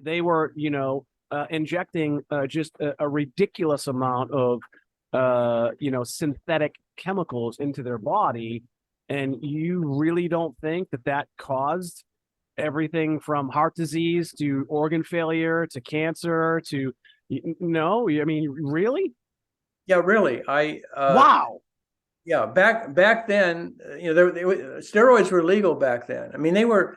they were, injecting just a ridiculous amount of, synthetic chemicals into their body. And you really don't think that caused everything from heart disease to organ failure to cancer to, no, I mean, really? Yeah, really. Wow. Yeah, back then, steroids were legal back then. I mean, they were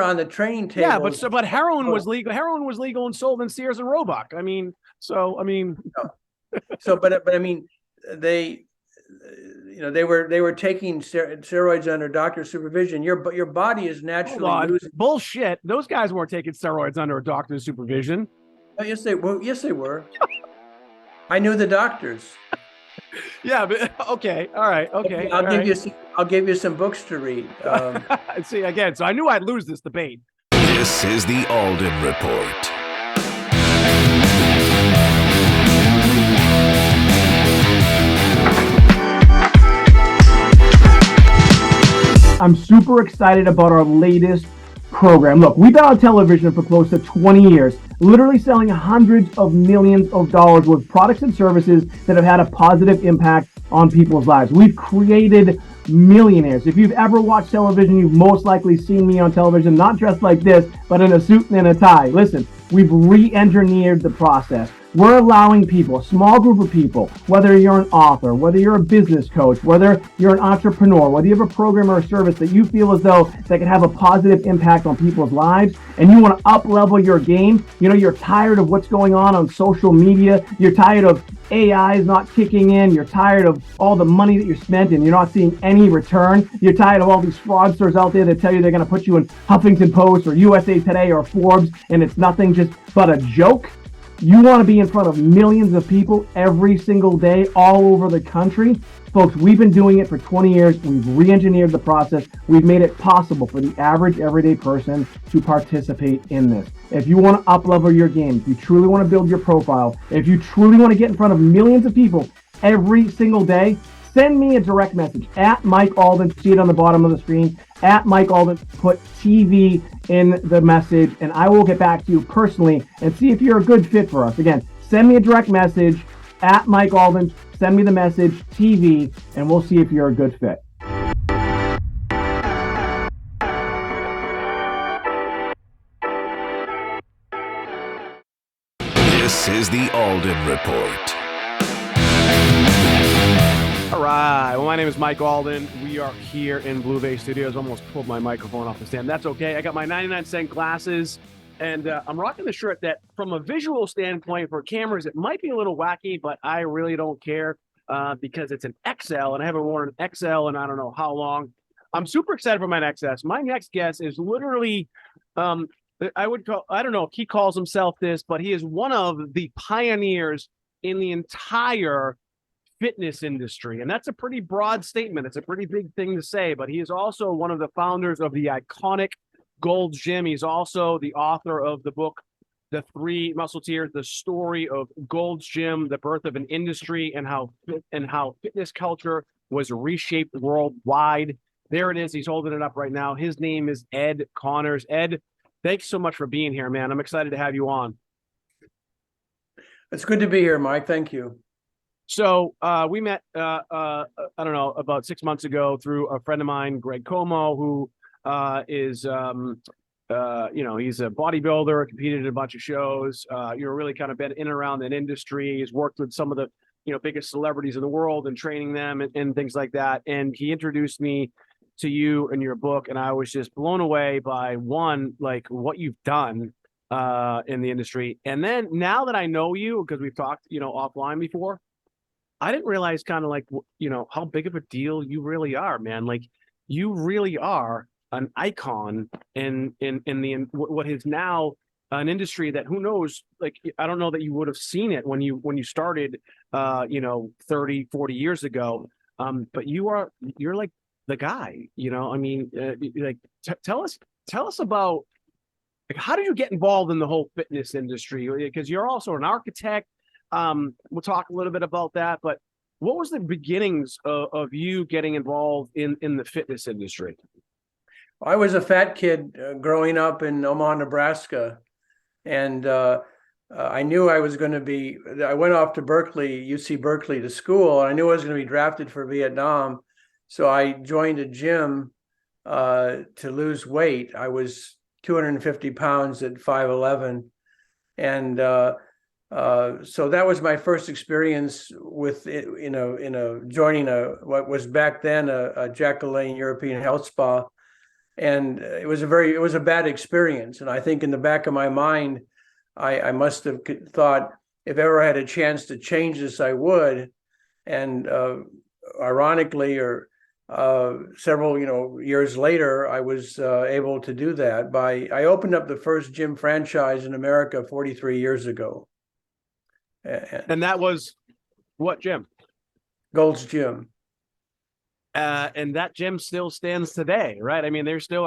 on the training table. Yeah, but heroin was legal. Heroin was legal and sold in Sears and Roebuck. I mean, but I mean, they were taking steroids under doctor's supervision. Your body is naturally losing. Bullshit. Those guys weren't taking steroids under a doctor's supervision. Oh, yes, they were. Yes, they were. I knew the doctors. Yeah, but okay, all right, okay. I'll give you some books to read. See again. So I knew I'd lose this debate. This is the Alden Report. I'm super excited about our latest program. Look, we've been on television for close to 20 years, literally selling hundreds of millions of dollars worth of products and services that have had a positive impact on people's lives. We've created millionaires. If you've ever watched television, you've most likely seen me on television, not dressed like this, but in a suit and a tie. Listen, we've re-engineered the process. We're allowing people, a small group of people, whether you're an author, whether you're a business coach, whether you're an entrepreneur, whether you have a program or a service that you feel as though that can have a positive impact on people's lives, and you want to up-level your game. You're tired of what's going on social media. You're tired of AI is not kicking in. You're tired of all the money that you're spent and you're not seeing any return. You're tired of all these fraudsters out there that tell you they're going to put you in Huffington Post or USA Today or Forbes, and it's nothing just but a joke. You want to be in front of millions of people every single day all over the country. Folks, we've been doing it for 20 years. We've re-engineered the process. We've made it possible for the average everyday person to participate in this. If you want to up-level your game, if you truly want to build your profile, if you truly want to get in front of millions of people every single day, send me a direct message at Mike Alden. See it on the bottom of the screen. At Mike Alden, put TV in the message, and I will get back to you personally and see if you're a good fit for us. Again, send me a direct message at Mike Alden. Send me the message TV, and we'll see if you're a good fit. This is the Alden Report. All right. Well, my name is Mike Alden. We are here in Blue Bay Studios. Almost pulled my microphone off the stand. That's okay. I got my 99-cent glasses, and I'm rocking the shirt that, from a visual standpoint for cameras, it might be a little wacky, but I really don't care because it's an XL, and I haven't worn an XL in I don't know how long. I'm super excited for my next guest. My next guest is literally, I don't know if he calls himself this, but he is one of the pioneers in the entire fitness industry. And that's a pretty broad statement. It's a pretty big thing to say, but he is also one of the founders of the iconic Gold's Gym. He's also the author of the book, The Three Musketeers, the story of Gold's Gym, the birth of an industry, and how fitness culture was reshaped worldwide. There it is. He's holding it up right now. His name is Ed Connors. Ed, thanks so much for being here, man. I'm excited to have you on. It's good to be here, Mike. Thank you. So we met, I don't know, about 6 months ago through a friend of mine, Greg Como, who is, he's a bodybuilder, competed in a bunch of shows. Really kind of been in and around that industry. He's worked with some of the, biggest celebrities in the world and training them and things like that. And he introduced me to you and your book, and I was just blown away by one, like what you've done in the industry. And then now that I know you, because we've talked, offline before, I didn't realize kind of like, how big of a deal you really are, man. Like you really are an icon in what is now an industry that who knows, like, I don't know that you would have seen it when you started, 30, 40 years ago. But you're like the guy, tell us about, like, how did you get involved in the whole fitness industry? Because you're also an architect. We'll talk a little bit about that, but what was the beginnings of you getting involved in the fitness industry? I was a fat kid growing up in Omaha, Nebraska, And I knew I was going to be, I went off to Berkeley, UC Berkeley to school, and I knew I was going to be drafted for Vietnam. So I joined a gym to lose weight. I was 250 pounds at 5'11". And so that was my first experience with, joining what was back then a Jack LaLanne European health spa. And it was a bad experience. And I think in the back of my mind, I must have thought if ever I had a chance to change this, I would. And ironically, or several years later, I was able to do that I opened up the first gym franchise in America 43 years ago. And that was what gym? Gold's Gym. And that gym still stands today, right? I mean, there's still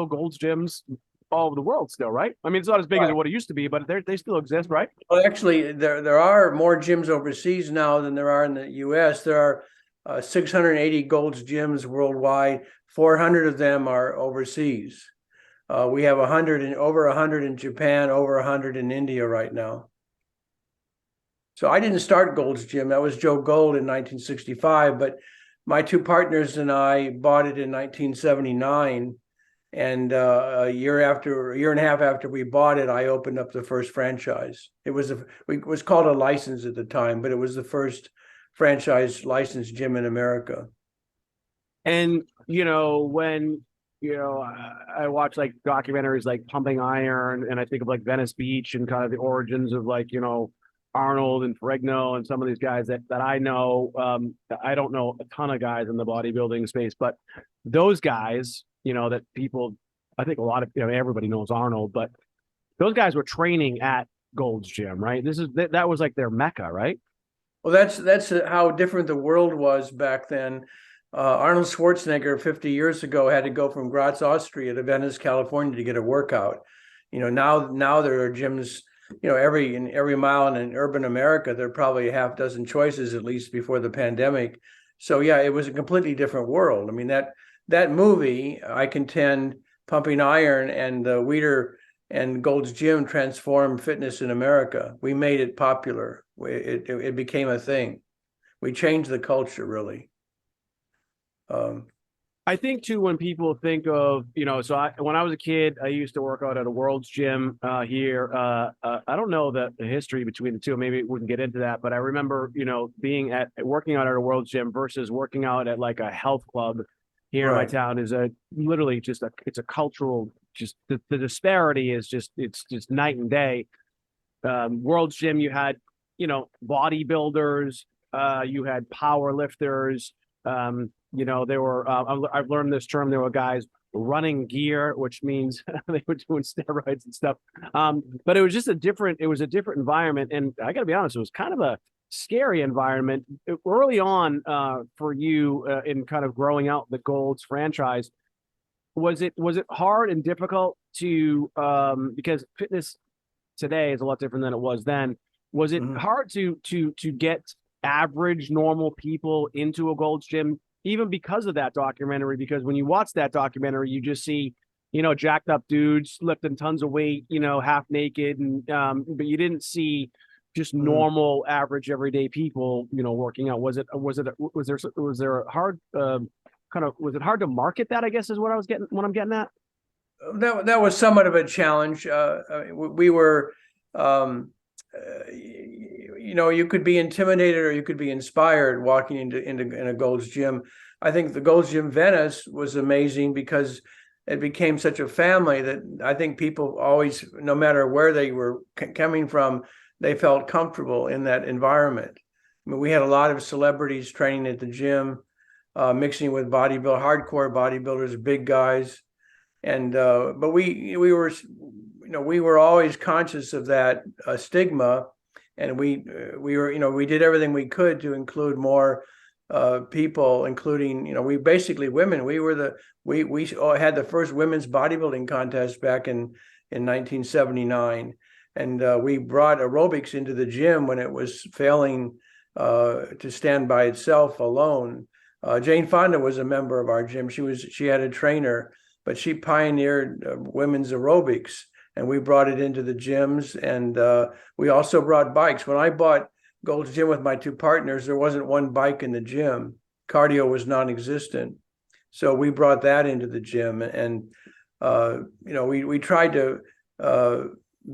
Gold's gyms all over the world still, right? I mean, it's not as big as what it used to be, but they still exist, right? Well, actually, there are more gyms overseas now than there are in the U.S. There are 680 Gold's gyms worldwide. 400 of them are overseas. We have over 100 in Japan, over 100 in India right now. So I didn't start Gold's Gym. That was Joe Gold in 1965, but my two partners and I bought it in 1979. And a year and a half after we bought it, I opened up the first franchise. It was called a license at the time, but it was the first franchise licensed gym in America. And when I watch like documentaries like Pumping Iron, and I think of like Venice Beach and kind of the origins of like Arnold and Ferrigno and some of these guys that I know. I don't know a ton of guys in the bodybuilding space, but those guys, that people, I think a lot of, everybody knows Arnold, but those guys were training at Gold's Gym, right? That was like their mecca, right? Well, that's how different the world was back then. Arnold Schwarzenegger 50 years ago had to go from Graz, Austria to Venice, California to get a workout. Now there are gyms, every mile in urban America. There are probably a half dozen choices, at least before the pandemic. So yeah, it was a completely different world. I mean, that movie, I contend, Pumping Iron and Weider and Gold's Gym transformed fitness in America. We made it popular. It became a thing. We changed the culture, really. I think too, when people think of, when I was a kid, I used to work out at a World's Gym here. I don't know the history between the two. Maybe we can get into that, but I remember, working out at a World's Gym versus working out at like a health club here in my town is it's a cultural, just the disparity is it's just night and day. World's Gym, you had, bodybuilders, you had power lifters, there were, I've learned this term, there were guys running gear, which means they were doing steroids and stuff. But it was just a different environment. And I gotta be honest, it was kind of a scary environment early on for you in kind of growing out the Gold's franchise. Was it hard and difficult to because fitness today is a lot different than it was then? Was it hard to get average normal people into a Gold's Gym, even because of that documentary? Because when you watch that documentary, you just see jacked up dudes lifting tons of weight, half naked, and but you didn't see just normal, average, everyday people, working out. Was it hard to market that, I guess, is what I'm getting at? That was somewhat of a challenge. We were, you could be intimidated or you could be inspired walking in a Gold's Gym. I think the Gold's Gym Venice was amazing because it became such a family that I think people always, no matter where they were coming from, they felt comfortable in that environment. I mean, we had a lot of celebrities training at the gym, mixing with hardcore bodybuilders, big guys, and but we were always conscious of that stigma, and we did everything we could to include more people, including we basically women. We had the first women's bodybuilding contest back in 1979. And we brought aerobics into the gym when it was failing to stand by itself alone. Jane Fonda was a member of our gym. She had a trainer, but she pioneered women's aerobics. and we brought it into the gyms. And we also brought bikes. When I bought Gold's Gym with my two partners, there wasn't one bike in the gym. Cardio was non-existent. So we brought that into the gym, and we tried to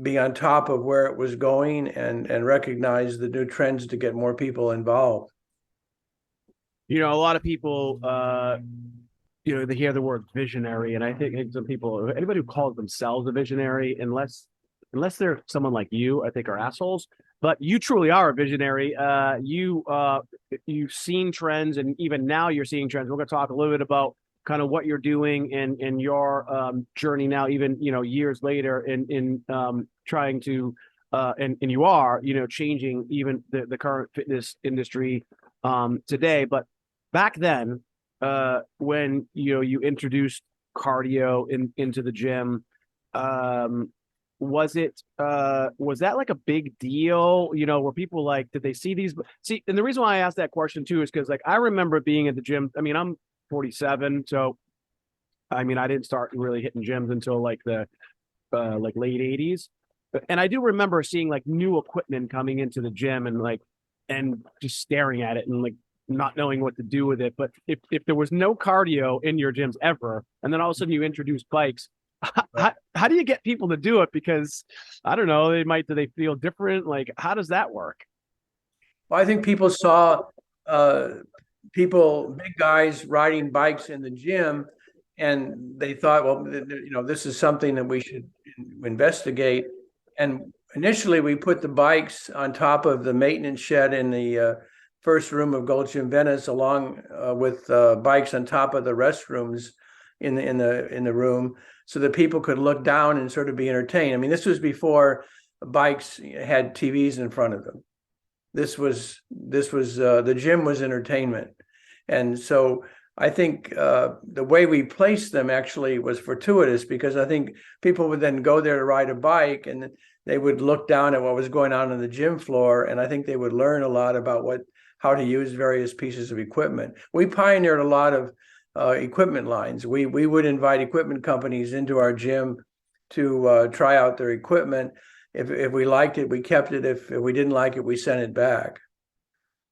be on top of where it was going and recognize the new trends to get more people involved. A lot of people, they hear the word visionary, and I think some people, anybody who calls themselves a visionary, unless they're someone like you, I think are assholes. But you truly are a visionary. You've seen trends, and even now you're seeing trends. We're going to talk a little bit about kind of what you're doing and your journey now, even years later, in trying to and you are changing even the current fitness industry today. But back then, when you introduced cardio into the gym, was that like a big deal? Were people like, did they see these? See, and the reason why I asked that question too is because, like, I remember being at the gym. I mean, I'm 47, so I mean, I didn't start really hitting gyms until like the like late 80s. And I do remember seeing like new equipment coming into the gym and just staring at it and like not knowing what to do with it. But if there was no cardio in your gyms ever, and then all of a sudden you introduce bikes, how do you get people to do it? Because I don't know, do they feel different? Like, how does that work? Well, I think people saw big guys riding bikes in the gym, and they thought, well, this is something that we should investigate. And initially, we put the bikes on top of the maintenance shed in the first room of Gold's Gym Venice, along with bikes on top of the restrooms in the room, so that people could look down and sort of be entertained. I mean, this was before bikes had TVs in front of them. This was the gym was entertainment. And so I think the way we placed them actually was fortuitous, because I think people would then go there to ride a bike, and they would look down at what was going on the gym floor. And I think they would learn a lot about how to use various pieces of equipment. We pioneered a lot of equipment lines. We would invite equipment companies into our gym to try out their equipment. If we liked it, we kept it. If we didn't like it, we sent it back.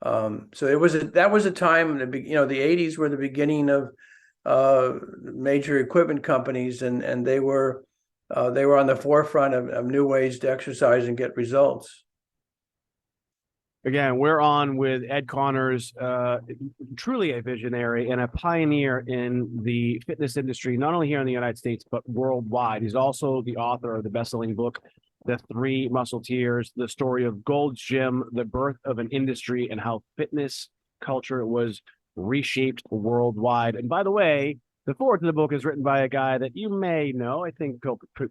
So that was a time, the 80s were the beginning of major equipment companies, and they were on the forefront of new ways to exercise and get results. Again, we're on with Ed Connors, truly a visionary and a pioneer in the fitness industry, not only here in the United States, but worldwide. He's also the author of the best-selling book, The Three Muscleteers, the story of Gold's Gym, the birth of an industry, and how fitness culture was reshaped worldwide. And by the way, the foreword to the book is written by a guy that you may know. I think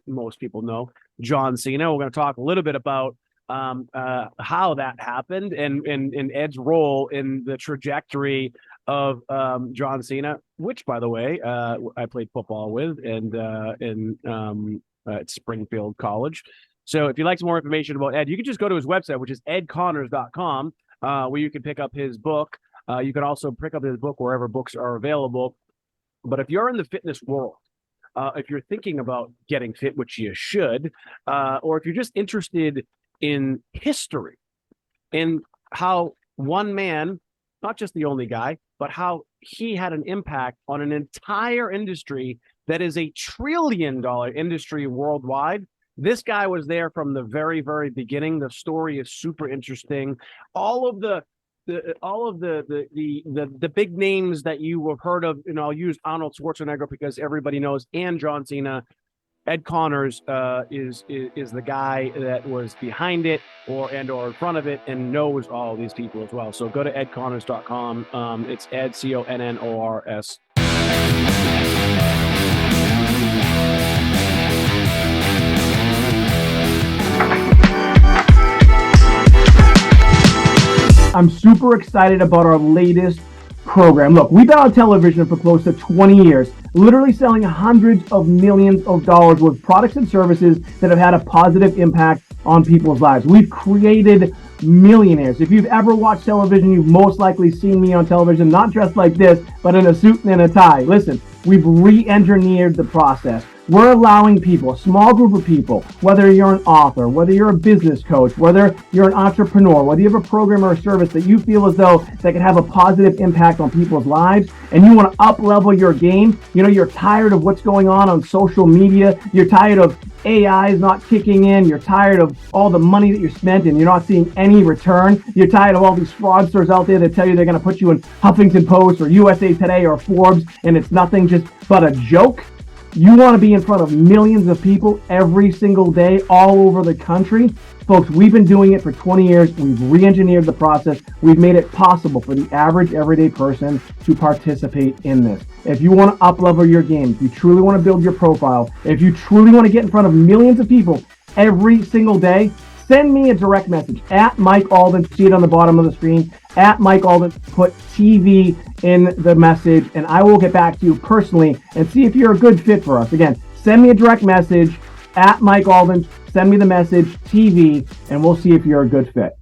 most people know, John Cena. We're going to talk a little bit about how that happened and Ed's role in the trajectory of John Cena, which, by the way, I played football with at Springfield College. So if you'd like some more information about Ed, you can just go to his website, which is edconnors.com, where you can pick up his book. You can also pick up his book wherever books are available. But if you're in the fitness world, if you're thinking about getting fit, which you should, or if you're just interested in history and how one man, not just the only guy, but how he had an impact on an entire industry that is a $1 trillion industry worldwide. This guy was there from the very, very beginning. The story is super interesting. All of the big names that you have heard of, and I'll use Arnold Schwarzenegger because everybody knows, and John Cena. Ed Connors is the guy that was behind it or in front of it and knows all these people as well. So go to edconnors.com. It's Ed, Connors. I'm super excited about our latest program. Look, we've been on television for close to 20 years, literally selling hundreds of millions of dollars worth of products and services that have had a positive impact on people's lives. We've created millionaires. If you've ever watched television, you've most likely seen me on television, not dressed like this, but in a suit and a tie. Listen, we've re-engineered the process. We're allowing people, a small group of people, whether you're an author, whether you're a business coach, whether you're an entrepreneur, whether you have a program or a service that you feel as though that can have a positive impact on people's lives, and you want to up level your game. You're tired of what's going on social media. You're tired of AI is not kicking in. You're tired of all the money that you spent and you're not seeing any return. You're tired of all these fraudsters out there that tell you they're going to put you in Huffington Post or USA Today or Forbes, and it's nothing but a joke. You want to be in front of millions of people every single day all over the country. Folks, we've been doing it for 20 years. We've re-engineered the process. We've made it possible for the average everyday person to participate in this. If you want to up-level your game, if you truly want to build your profile, if you truly want to get in front of millions of people every single day, send me a direct message at Mike Alden. See it on the bottom of the screen. At Mike Alden, put TV in the message, and I will get back to you personally and see if you're a good fit for us. Again, send me a direct message at Mike Alden. Send me the message, TV, and we'll see if you're a good fit.